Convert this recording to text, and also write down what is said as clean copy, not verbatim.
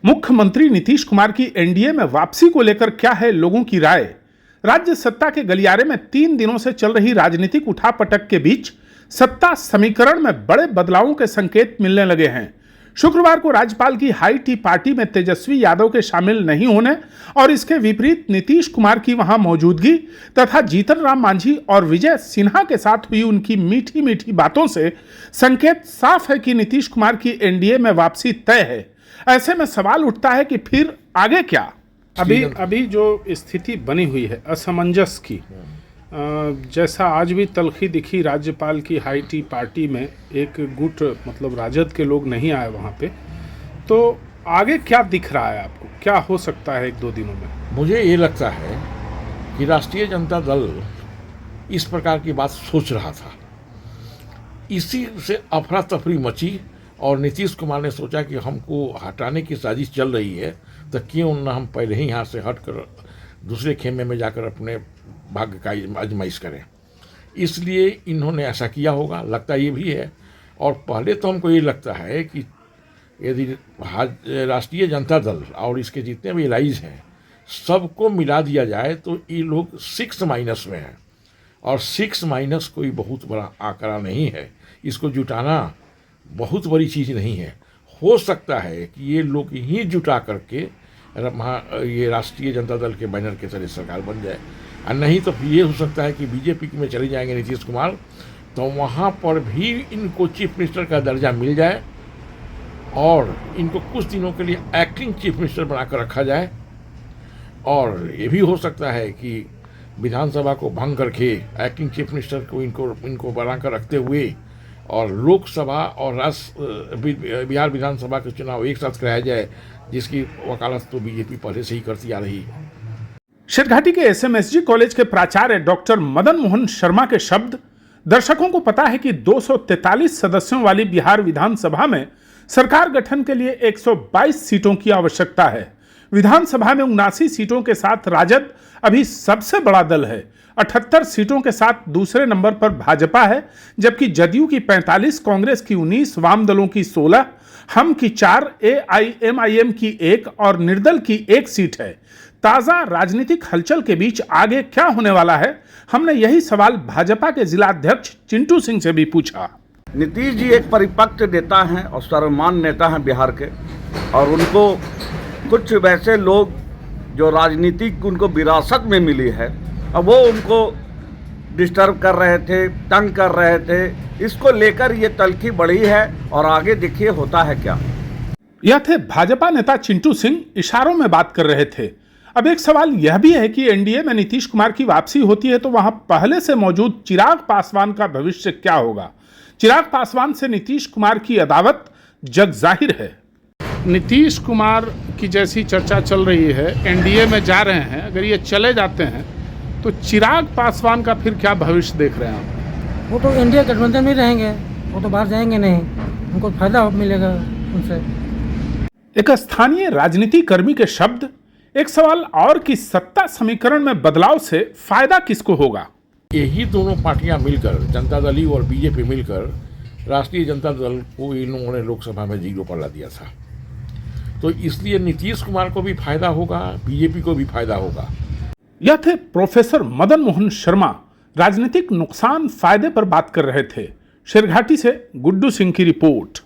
मुख्यमंत्री नीतीश कुमार की एनडीए में वापसी को लेकर क्या है लोगों की राय? राज्य सत्ता के गलियारे में 3 दिनों से चल रही राजनीतिक उठापटक के बीच सत्ता समीकरण में बड़े बदलावों के संकेत मिलने लगे हैं। शुक्रवार को राज्यपाल की हाई टी पार्टी में तेजस्वी यादव के शामिल नहीं होने और इसके विपरीत नीतीश कुमार की वहां मौजूदगी तथा जीतन राम मांझी और विजय सिन्हा के साथ हुई उनकी मीठी मीठी बातों से संकेत साफ है कि नीतीश कुमार की एनडीए में वापसी तय है। ऐसे में सवाल उठता है कि फिर आगे क्या? अभी जो स्थिति बनी हुई है असमंजस की, जैसा आज भी तलखी दिखी राज्यपाल की हाई टी पार्टी में एक गुट मतलब राजद के लोग नहीं आए वहाँ पे, तो आगे क्या दिख रहा है आपको? क्या हो सकता है 1-2 दिनों में? मुझे ये लगता है कि राष्ट्रीय जनता दल इस प्रकार की बात सोच रहा था, इसी से अफरा तफरी मची और नीतीश कुमार ने सोचा कि हमको हटाने की साजिश चल रही है, तो क्यों न हम पहले ही यहाँ से हटकर दूसरे खेमे में जाकर अपने भाग्य का आजमाइश करें। इसलिए इन्होंने ऐसा किया होगा, लगता ये भी है। और पहले तो हमको ये लगता है कि यदि राष्ट्रीय जनता दल और इसके जितने भी एलाइज हैं सबको मिला दिया जाए तो ये लोग 6 माइनस में हैं, और 6 माइनस कोई बहुत बड़ा आंकड़ा नहीं है। इसको जुटाना बहुत बड़ी चीज़ नहीं है। हो सकता है कि ये लोग ही जुटा करके ये राष्ट्रीय जनता दल के बैनर के तले सरकार बन जाए, और नहीं तो ये हो सकता है कि बीजेपी में चले जाएंगे नीतीश कुमार, तो वहाँ पर भी इनको चीफ मिनिस्टर का दर्जा मिल जाए और इनको कुछ दिनों के लिए एक्टिंग चीफ मिनिस्टर बनाकर रखा जाए। और ये भी हो सकता है कि विधानसभा को भंग करके एक्टिंग चीफ मिनिस्टर को इनको बनाकर रखते हुए और लोकसभा और बिहार विधानसभा के चुनाव एक साथ कराया जाए, जिसकी वकालत तो बीजेपी पहले से ही करती आ रही है। शेरघाटी के एसएमएसजी कॉलेज के प्राचार्य डॉक्टर मदन मोहन शर्मा के शब्द, दर्शकों को पता है कि 243 सदस्यों वाली बिहार विधानसभा में सरकार गठन के लिए 122 सीटों की आवश्यकता है। विधानसभा में 79 सीटों के साथ राजद अभी सबसे बड़ा दल है। 78 सीटों के साथ दूसरे नंबर पर भाजपा है, जबकि जदयू की 45, कांग्रेस की 19, वाम दलों की 16, हम की 4, एआईएमआईएम की 1 और निर्दल की 1 सीट है। ताजा राजनीतिक हलचल के बीच आगे क्या होने वाला है, हमने यही सवाल भाजपा के जिलाध्यक्ष चिंटू सिंह से भी पूछा। नीतीश जी एक परिपक्व नेता हैं और सर्वमान्य नेता हैं बिहार के, और उनको कुछ वैसे लोग जो राजनीतिक उनको विरासत में मिली है, अब वो उनको डिस्टर्ब कर रहे थे, तंग कर रहे थे। इसको लेकर ये तल्खी बढ़ी है और आगे देखिए होता है क्या। यह थे भाजपा नेता चिंटू सिंह, इशारों में बात कर रहे थे। अब एक सवाल यह भी है कि एनडीए में नीतीश कुमार की वापसी होती है तो वहां पहले से मौजूद चिराग पासवान का भविष्य क्या होगा? चिराग पासवान से नीतीश कुमार की अदावत जग जाहिर है। नीतीश कुमार की जैसी चर्चा चल रही है, एनडीए में जा रहे हैं, अगर ये चले जाते हैं तो चिराग पासवान का फिर क्या भविष्य देख रहे हैं आप? वो तो इंडिया गठबंधन में रहेंगे, वो तो बाहर जाएंगे नहीं, उनको फायदा मिलेगा उनसे। एक स्थानीय राजनीति कर्मी के शब्द, एक सवाल और कि सत्ता समीकरण में बदलाव से फायदा किसको होगा? यही दोनों पार्टियां मिलकर, जनता दल और बीजेपी मिलकर राष्ट्रीय जनता दल को इन लोगों ने लोकसभा में 0 पर ला दिया था, तो इसलिए नीतीश कुमार को भी फायदा होगा, बीजेपी को भी फायदा होगा। यह थे प्रोफेसर मदन मोहन शर्मा, राजनीतिक नुकसान फायदे पर बात कर रहे थे। शेरघाटी से गुड्डू सिंह की रिपोर्ट।